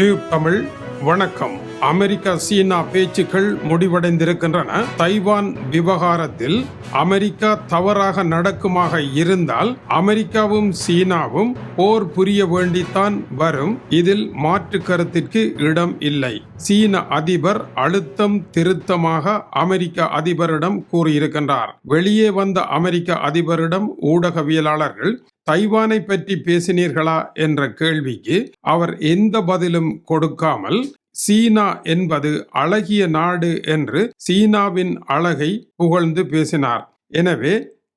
Tube Tamil வணக்கம். America சீனா பேச்சுக்கள் முடிவடைந்திருக்கின்றன. Taiwan விவகாரத்தில் அமெரிக்கா தவறாக நடக்குமாக இருந்தால் அமெரிக்காவும் சீனாவும் போர் புரிய வேண்டித்தான் வரும். இதில் மாற்று கருத்திற்கு இடம் இல்லை. சீன அதிபர் அழுத்தம் திருத்தமாக அமெரிக்க அதிபரிடம் கூறியிருக்கின்றார். வெளியே வந்த அமெரிக்க அதிபரிடம் ஊடகவியலாளர்கள் தைவானை பற்றி பேசினீர்களா என்ற கேள்விக்கு அவர் எந்த பதிலும் கொடுக்காமல் சீனா என்பது அழகிய நாடு என்று சீனாவின் அழகை புகழ்ந்து பேசினார். எனவே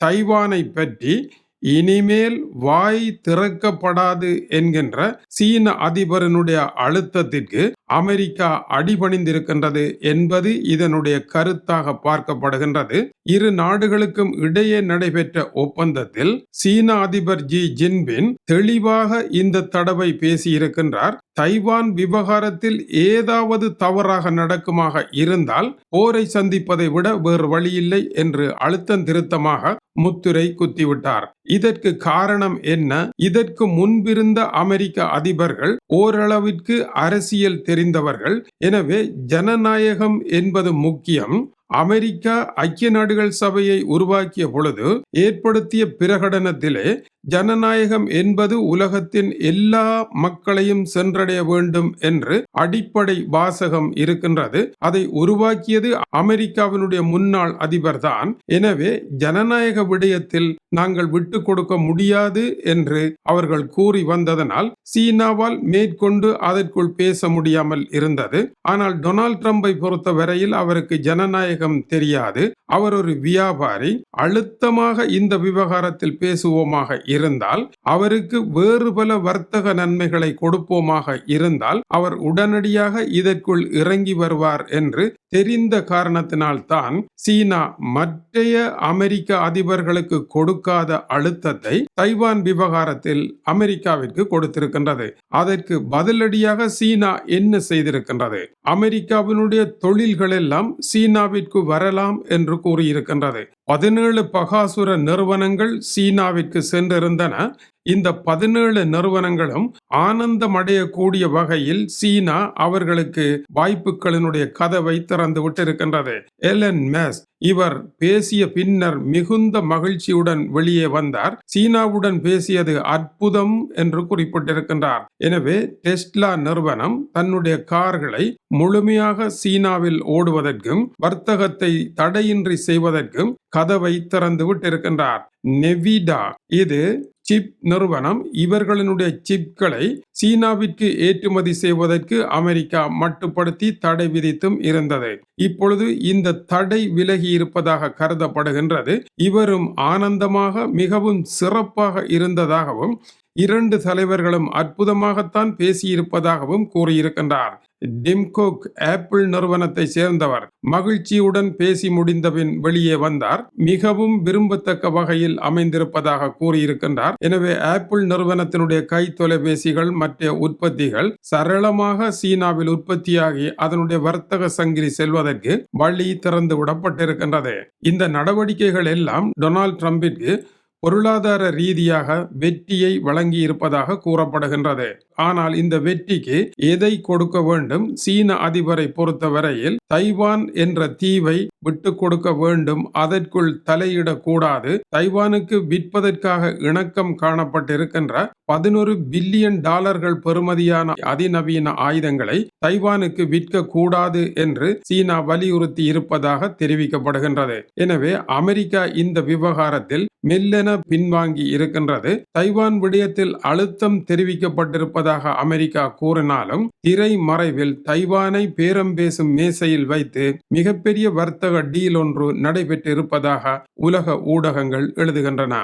தைவானை பற்றி இனிமேல் வாய் திறக்கப்படாது என்கின்ற சீன அதிபரனுடைய அழுத்தத்திற்கு அமெரிக்கா அடிபணிந்திருக்கின்றது என்பது இதனுடைய கருத்தாக பார்க்கப்படுகின்றது. இரு நாடுகளுக்கும் இடையே நடைபெற்ற ஒப்பந்தத்தில் சீன அதிபர் ஜி ஜின்பின் தெளிவாக இந்த தடவை பேசியிருக்கின்றார். தைவான் விவகாரத்தில் ஏதாவது தவறாக நடக்குமாக இருந்தால் போரை சந்திப்பதை விட வேறு வழியில்லை என்று அழுத்தம் திருத்தமாக முத்திரை குத்திவிட்டார். இதற்கு காரணம் என்ன? இதற்கு முன்பிருந்த அமெரிக்க அதிபர்கள் ஓரளவிற்கு அரசியல் தெரிந்தவர்கள். எனவே ஜனநாயகம் என்பது முக்கியம். அமெரிக்கா ஐக்கிய நாடுகள் சபையை உருவாக்கிய பொழுது ஏற்படுத்திய பிரகடனத்திலே ஜனநாயகம் என்பது உலகத்தின் எல்லா மக்களையும் சென்றடைய வேண்டும் என்று அடிப்படை வாசகம் இருக்கின்றது. அதை உருவாக்கியது அமெரிக்காவினுடைய முன்னாள் அதிபர் தான். எனவே ஜனநாயக விடயத்தில் நாங்கள் விட்டு கொடுக்க முடியாது என்று அவர்கள் கூறி வந்ததனால் சீனாவால் மேற்கொண்டு அதற்குள் பேச முடியாமல் இருந்தது. ஆனால் டொனால்ட் ட்ரம்பை பொறுத்த வரையில் அவருக்கு ஜனநாயகம் தெரியாது. அவர் ஒரு வியாபாரி. அழுத்தமாக இந்த விவகாரத்தில் பேசுவோமாக இருந்தால் அவருக்கு வேறு பல வர்த்தக நன்மைகளை கொடுப்போமாக இருந்தால் அவர் உடனடியாக இதற்குள் இறங்கி வருவார் என்று தெரிந்த காரணத்தினால் தான் சீனா மற்றைய அமெரிக்க அதிபர்களுக்கு கொடுக்காத அழுத்தத்தை தைவான் விவகாரத்தில் அமெரிக்காவிற்கு கொடுத்திருக்கின்றது. அதற்கு பதிலடியாக சீனா என்ன செய்திருக்கின்றது? அமெரிக்காவினுடைய தொழில்கள் எல்லாம் சீனாவிற்கு வரலாம் என்று கூறியிருக்கின்றது. 17 பகாசுர நிறுவனங்கள் சீனாவிற்கு சென்றிருந்தன. இந்த 17 நிறுவனங்களும் ஆனந்தமடையக்கூடிய வகையில் சீனா அவர்களுக்கு வாய்ப்புகளினுடைய கதவை திறந்து விட்டிருக்கின்றது. எலன் மஸ்க் இவர் பேசிய பின்னர் மிகுந்த மகிழ்ச்சியுடன் வெளியே வந்தார். சீனாவுடன் பேசியது அற்புதம் என்று குறிப்பிட்டிருக்கின்றார். எனவே டெஸ்லா நிறுவனம் தன்னுடைய கார்களை முழுமையாக சீனாவில் ஓடுவதற்கும் வர்த்தகத்தை தடையின்றி செய்வதற்கும் கதவை திறந்து விட்டிருக்கின்றார். நெவிடா இது சிப் நிறுவனம். இவர்களுடைய சிப்களை சீனாவிற்கு ஏற்றுமதி செய்வதற்கு அமெரிக்கா மட்டுப்படுத்தி தடை விதித்தும் இருந்தது. இப்பொழுது இந்த தடை விலகி இருப்பதாக கருதப்படுகின்றது. இவரும் ஆனந்தமாக மிகவும் சிறப்பாக இருந்ததாகவும் இரண்டு தலைவர்களும் அற்புதமாகத்தான் பேசியிருப்பதாகவும் கூறியிருக்கின்றார். டிம்கோக் ஆப்பிள் நிறுவனத்தை சேர்ந்தவர் மகிழ்ச்சியுடன் பேசி முடிந்தபின் வெளியே வந்தார். மிகவும் விரும்பத்தக்க வகையில் அமைந்திருப்பதாக கூறியிருக்கின்றார். எனவே ஆப்பிள் நிறுவனத்தினுடைய கை தொலைபேசிகள் மற்ற உற்பத்திகள் சரளமாக சீனாவில் உற்பத்தியாகி அதனுடைய வர்த்தக சங்கிலி செல்வதற்கு வழி திறந்து விடப்பட்டிருக்கின்றது. இந்த நடவடிக்கைகள் எல்லாம் டொனால்ட் ட்ரம்பிற்கு பொருளாதார ரீதியாக வெற்றியை வழங்கி இருப்பதாக கூறப்படுகின்றது. ஆனால் இந்த வெற்றிக்கு எதை கொடுக்க வேண்டும்? சீன அதிபரை பொறுத்தவரையில் தைவான் என்ற தீவை விட்டு கொடுக்க வேண்டும். அதற்குள் தலையிடக்கூடாது. தைவானுக்கு விற்பதற்காக இணக்கம் காணப்பட்டிருக்கின்ற 11 பில்லியன் டாலர்கள் பெறுமதியான அதிநவீன ஆயுதங்களை தைவானுக்கு விற்க கூடாது என்று சீனா வலியுறுத்தி இருப்பதாக தெரிவிக்கப்படுகின்றது. எனவே அமெரிக்கா இந்த விவகாரத்தில் மெல்லென பின்வாங்கி இருக்கின்றது. தைவான் விடயத்தில் அழுத்தம் தெரிவிக்கப்பட்டிருப்பதாக அமெரிக்கா கூறினாலும் திரை மறைவில் தைவானை பேரம் பேசும் மேசையில் வைத்து மிகப்பெரிய வர்த்தக டீல் ஒன்று நடைபெற்றிருப்பதாக உலக ஊடகங்கள் எழுதுகின்றன.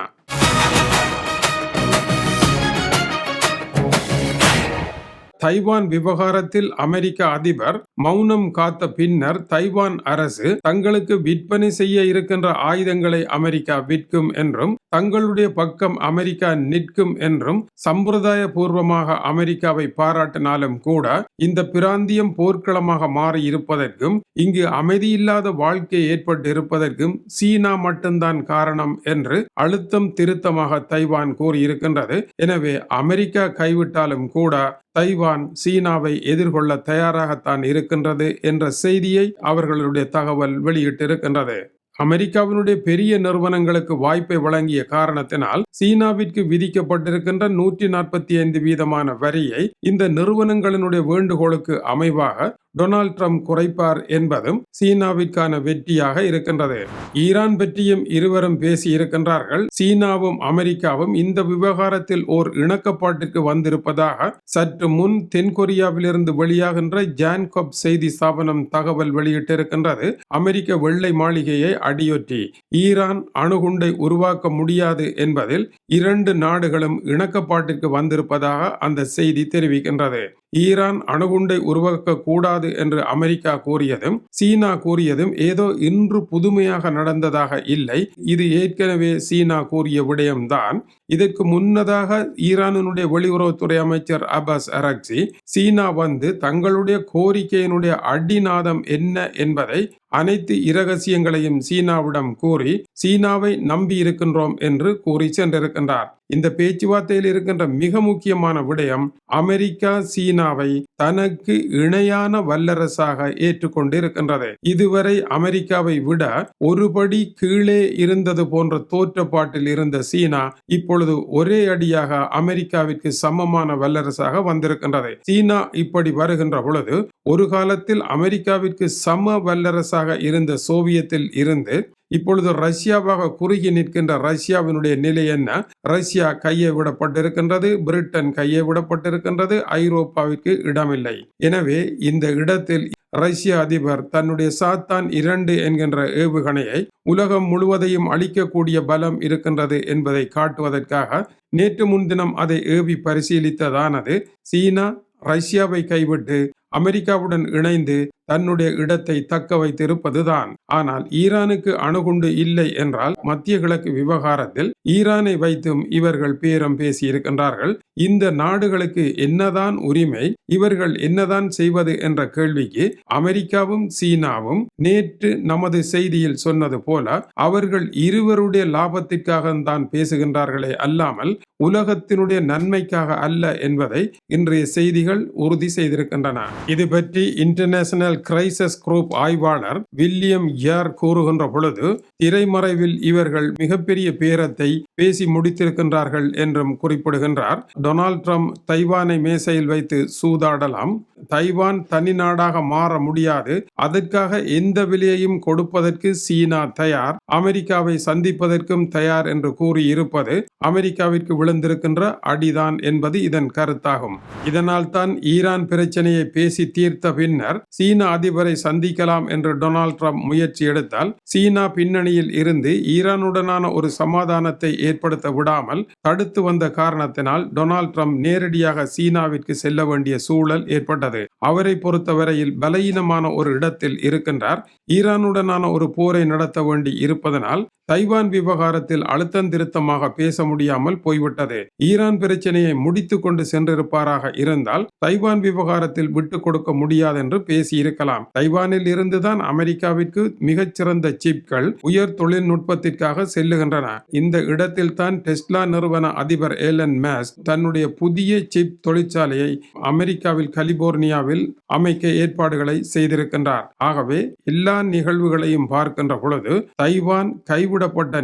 தைவான் விவகாரத்தில் அமெரிக்க அதிபர் மௌனம் காத்த பின்னர் தைவான் அரசு தங்களுக்கு விற்பனை செய்ய இருக்கின்ற ஆயுதங்களை அமெரிக்கா விற்கும் என்றும் தங்களுடைய பக்கம் அமெரிக்கா நிற்கும் என்றும் சம்பிரதாய பூர்வமாக அமெரிக்காவை பாராட்டினாலும் கூட இந்த பிராந்தியம் போர்க்களமாக மாறி இருப்பதற்கும் இங்கு அமைதியில்லாத வாழ்க்கை ஏற்பட்டு இருப்பதற்கும் சீனா மட்டும்தான் காரணம் என்று அழுத்தம் திருத்தமாக தைவான் கூறியிருக்கின்றது. எனவே அமெரிக்கா கைவிட்டாலும் கூட தைவான் சீனாவை எதிர்கொள்ள தயாராகத்தான் இருக்கின்றது என்ற செய்தியை அவர்களுடைய தகவல் வெளியிட்டிருக்கின்றது. அமெரிக்காவினுடைய பெரிய நிறுவனங்களுக்கு வாய்ப்பை வழங்கிய காரணத்தினால் சீனாவிற்கு விதிக்கப்பட்டிருக்கின்ற 145% வரியை இந்த நிறுவனங்களினுடைய வேண்டுகோளுக்கு அமைவாக டொனால்ட் ட்ரம்ப் குறைப்பார் என்பதும் சீனாவிற்கான வெற்றியாக இருக்கின்றது. ஈரான் பற்றியும் இருவரும் பேசி இருக்கின்றார்கள். சீனாவும் அமெரிக்காவும் இந்த விவகாரத்தில் ஓர் இணக்கப்பாட்டிற்கு வந்திருப்பதாக சற்று முன் தென்கொரியாவிலிருந்து வெளியாகின்ற ஜான்கப் செய்தி ஸ்தாபனம் தகவல் வெளியிட்டிருக்கின்றது. அமெரிக்க வெள்ளை மாளிகையை அடியொற்றி ஈரான் அணுகுண்டை உருவாக்க முடியாது என்பதில் இரண்டு நாடுகளும் இணக்கப்பாட்டிற்கு வந்திருப்பதாக அந்த செய்தி தெரிவிக்கின்றது. ஈரான் அணுகுண்டை உருவாக்க கூடாது என்று அமெரிக்கா கூறியதும் சீனா கூறியதும் ஏதோ இன்று புதுமையாக நடந்ததாக இல்லை. இது ஏற்கனவே சீனா கூறிய விடயம்தான். இதற்கு முன்னதாக ஈரானுடைய வெளியுறவுத்துறை அமைச்சர் அப்பாஸ் அரக்சி சீனா வந்து தங்களுடைய கோரிக்கையினுடைய அடிநாதம் என்ன என்பதை அனைத்து இரகசியங்களையும் சீனாவிடம் கூறி சீனாவை நம்பி இருக்கின்றோம் என்று கூறி சென்றிருக்கின்றார். இந்த பேச்சுவார்த்தையில் இருக்கின்ற மிக முக்கியமான விடயம் அமெரிக்கா சீனாவை தனக்கு இணையான வல்லரசாக ஏற்றுக்கொண்டு இருக்கின்றது. இதுவரை அமெரிக்காவை விட ஒருபடி கீழே இருந்தது போன்ற தோற்றப்பாட்டில் இருந்த சீனா இப்பொழுது ஒரே அடியாக அமெரிக்காவிற்கு சமமான வல்லரசாக வந்திருக்கின்றது. சீனா இப்படி வருகின்ற பொழுது ஒரு காலத்தில் அமெரிக்காவிற்கு சம வல்லரசாக இருந்த சோவியத்தில் இருந்து இப்பொழுது ரஷ்யாவாக குறுகி நிற்கின்ற ரஷ்யாவினுடைய நிலை என்ன? ரஷ்யா கையை விடப்பட்டிருக்கின்றது, பிரிட்டன் கையை விடப்பட்டிருக்கின்றது, ஐரோப்பாவிற்கு இடமில்லை. எனவே இந்த இடத்தில் ரஷ்ய அதிபர் தன்னுடைய சாத்தான் 2 என்கின்ற ஏவுகணையை உலகம் முழுவதையும் அழிக்கக்கூடிய பலம் இருக்கின்றது என்பதை காட்டுவதற்காக நேற்று முன்தினம் அதை ஏவி பரிசீலித்ததானது சீனா ரஷ்யாவை கைவிட்டு அமெரிக்காவுடன் இணைந்து தன்னுடைய இடத்தை தக்க வைத்திருப்பதுதான். ஆனால் ஈரானுக்கு அணுகுண்டு இல்லை என்றால் மத்திய கிழக்கு விவகாரத்தில் ஈரானை வைத்தும் இவர்கள் பேரம் பேசி இருக்கின்றார்கள். இந்த நாடுகளுக்கு என்னதான் உரிமை, இவர்கள் என்னதான் செய்வது என்ற கேள்விக்கு அமெரிக்காவும் சீனாவும் நேற்று நமது செய்தியில் சொன்னது போல அவர்கள் இருவருடைய லாபத்திற்காக தான் பேசுகின்றார்களே அல்லாமல் உலகத்தினுடைய நன்மைக்காக அல்ல என்பதை இன்றைய செய்திகள் உறுதி செய்திருக்கின்றன. இது பற்றி இன்டர்நேஷனல் கிரைசிஸ் குரூப் ஆய்வாளர் வில்லியம் யார் கூறுகின்ற பொழுது திரைமறைவில் இவர்கள் மிகப்பெரிய பேரத்தை பேசி முடித்திருக்கின்றார்கள் என்றும் குறிப்பிடுகின்றார். டொனால்ட் ட்ரம்ப் தைவானை மேசையில் வைத்து சூதாடலாம், தைவான் தனி நாடாக மாற முடியாது, அதற்காக எந்த விலையையும் கொடுப்பதற்கு சீனா தயார், அமெரிக்காவை சந்திப்பதற்கும் தயார் என்று கூறியிருப்பது அமெரிக்காவிற்கு விழுந்திருக்கின்ற அடிதான் என்பது இதன் கருத்தாகும். இதனால் தான் ஈரான் பிரச்சனையை பேசி தீர்த்த பின்னர் சீன அதிபரை சந்திக்கலாம் என்று டொனால்ட் ட்ரம்ப் முயற்சி எடுத்தால் சீனா பின்னணியில் இருந்து ஈரானுடனான ஒரு சமாதானத்தை ஏற்படுத்த விடாமல் தடுத்து வந்த காரணத்தினால் டொனால்ட் ட்ரம்ப் நேரடியாக சீனாவிற்கு செல்ல வேண்டிய சூழல் ஏற்பட்டது. அவரை பொறுத்தவரையில் பலவீனமான ஒரு இடத்தில் இருக்கின்றார். ஈரானுடனான ஒரு போரை நடத்த வேண்டி இருப்பதனால் தைவான் விவகாரத்தில் அழுத்தம் திருத்தமாக பேச முடியாமல் போய்விட்டது. ஈரான் பிரச்சனையை முடித்து கொண்டு சென்றிருப்பாராக இருந்தால் தைவான் விவகாரத்தில் விட்டுக் கொடுக்க முடியாது என்று பேசியிருக்கலாம். தைவானில் இருந்துதான் அமெரிக்காவிற்கு மிகச்சிறந்த சிப்கள் உயர் தொழில்நுட்பத்திற்காக செல்லுகின்றன. இந்த இடத்தில் தான் டெஸ்லா நிறுவன அதிபர் ஏலன் மஸ்க் தன்னுடைய புதிய சிப் தொழிற்சாலையை அமெரிக்காவில் கலிபோர்னியாவில் அமைக்க ஏற்பாடுகளை செய்திருக்கின்றார். ஆகவே எல்லா நிகழ்வுகளையும் பார்க்கின்ற பொழுது தைவான் கைவிடப்பட்ட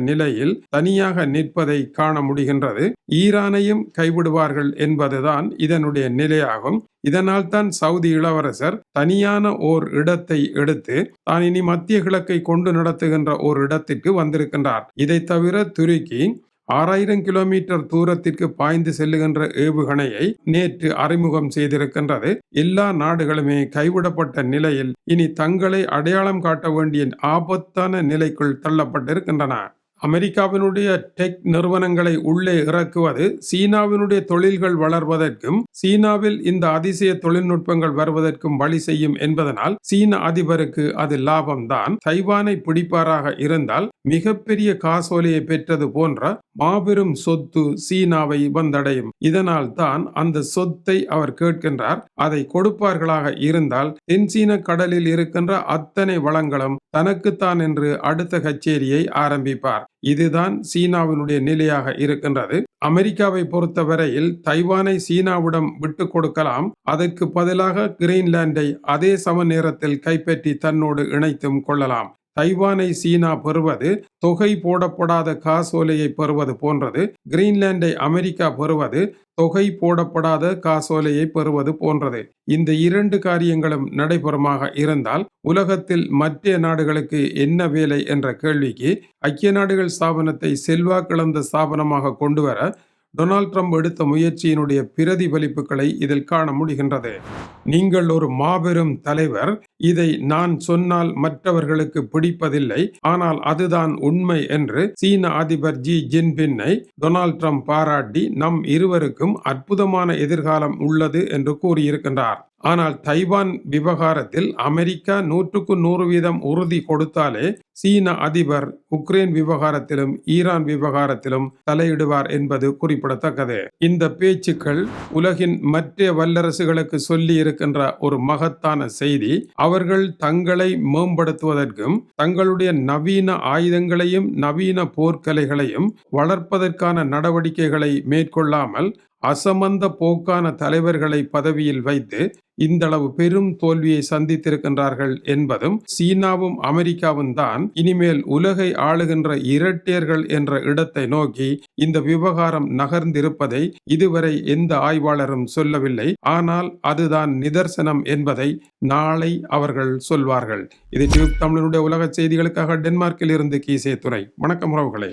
நிலையில் தனியாக நிற்பதை காண முடிகின்றது. ஈரானையும் கைவிடுவார்கள் என்பதுதான் இதனுடைய நிலையாகும். இதனால் தான் சவுதி இளவரசர் தனியான ஓர் இடத்தை எடுத்து தான் இனி மத்திய கிழக்கை கொண்டு நடத்துகின்ற ஓர் இடத்திற்கு வந்திருக்கின்றார். இதை தவிர துருக்கி 6000 கிலோமீட்டர் தூரத்திற்கு பாய்ந்து செல்லுகின்ற ஏவுகணையை நேற்று அறிமுகம் செய்திருக்கின்றது. எல்லா நாடுகளுமே கைவிடப்பட்ட நிலையில் இனி தங்களை அடையாளம் காட்ட வேண்டிய ஆபத்தான நிலைக்குள் தள்ளப்பட்டிருக்கின்றன. அமெரிக்காவினுடைய டெக் நிறுவனங்களை உள்ளே இறக்குவது சீனாவினுடைய தொழில்கள் வளர்வதற்கும் சீனாவில் இந்த அதிசய தொழில்நுட்பங்கள் வருவதற்கும் வழி செய்யும் என்பதனால் சீன அதிபருக்கு அது லாபம்தான். தைவானை பிடிப்பாராக இருந்தால் மிகப்பெரிய காசோலையை பெற்றது போன்ற மாபெரும் சொத்து சீனாவை வந்தடையும். இதனால் தான் அந்த சொத்தை அவர் கேட்கின்றார். அதை கொடுப்பார்களாக இருந்தால் தென்சீன கடலில் இருக்கின்ற அத்தனை வளங்களும் தனக்குத்தான் என்று அடுத்த கச்சேரியை ஆரம்பிப்பார். இதுதான் சீனாவினுடைய நிலையாக இருக்கின்றது. அமெரிக்காவை பொறுத்தவரையில் தைவானை சீனாவிடம் விட்டு கொடுக்கலாம், அதற்கு பதிலாக கிரீன்லாண்டை அதே சம நேரத்தில் கைப்பற்றி தன்னோடு இணைத்தும் கொள்ளலாம். தைவானை சீனா பெறுவது தொகை போடப்படாத காசோலையை பெறுவது போன்றது. கிரீன்லாண்டை அமெரிக்கா பெறுவது தொகை போடப்படாத காசோலையை பெறுவது போன்றது. இந்த இரண்டு காரியங்களும் நடைபெறுமாக இருந்தால் உலகத்தில் மற்ற நாடுகளுக்கு என்ன வேலை என்ற கேள்விக்கு ஐக்கிய நாடுகள் ஸ்தாபனத்தை செல்வாக்கிழந்த ஸ்தாபனமாக கொண்டு வர டொனால்ட் ட்ரம்ப் எடுத்த முயற்சியினுடைய பிரதிபலிப்புகளை இதில் காண முடிகின்றது. நீங்கள் ஒரு மாபெரும் தலைவர், இதை நான் சொன்னால் மற்றவர்களுக்கு பிடிப்பதில்லை, ஆனால் அதுதான் உண்மை என்று சீன அதிபர் ஜி ஜின்பின்னை டொனால்ட் ட்ரம்ப் பாராட்டி நம் இருவருக்கும் அற்புதமான எதிர்காலம் உள்ளது என்று கூறியிருக்கின்றார். ஆனால் தைவான் விவகாரத்தில் அமெரிக்கா 100% உறுதி கொடுத்தாலே சீன அதிபர் உக்ரைன் விவகாரத்திலும் ஈரான் விவகாரத்திலும் தலையிடுவார் என்பது குறிப்பிடத்தக்கது. இந்த பேச்சுக்கள் உலகின் மற்ற வல்லரசுகளுக்கு சொல்லி இருக்கின்ற ஒரு மகத்தான செய்தி. அவர்கள் தங்களை மேம்படுத்துவதற்கும் தங்களுடைய நவீன ஆயுதங்களையும் நவீன போர்க்கலைகளையும் வளர்ப்பதற்கான நடவடிக்கைகளை மேற்கொள்ளாமல் அசமந்த போக்கான தலைவர்களை பதவியில் வைத்து இந்தளவு பெரும் தோல்வியை சந்தித்திருக்கின்றார்கள் என்பதும் சீனாவும் அமெரிக்காவும் தான் இனிமேல் உலகை ஆளுகின்ற இரட்டையர்கள் என்ற இடத்தை நோக்கி இந்த விவகாரம் நகர்ந்திருப்பதை இதுவரை எந்த ஆய்வாளரும் சொல்லவில்லை. ஆனால் அதுதான் நிதர்சனம் என்பதை நாளை அவர்கள் சொல்வார்கள். இது டியூப் தமிழனுடைய உலக செய்திகளுக்காக டென்மார்க்கில் இருந்து கீசே துரை. வணக்கம் உறவுகளே.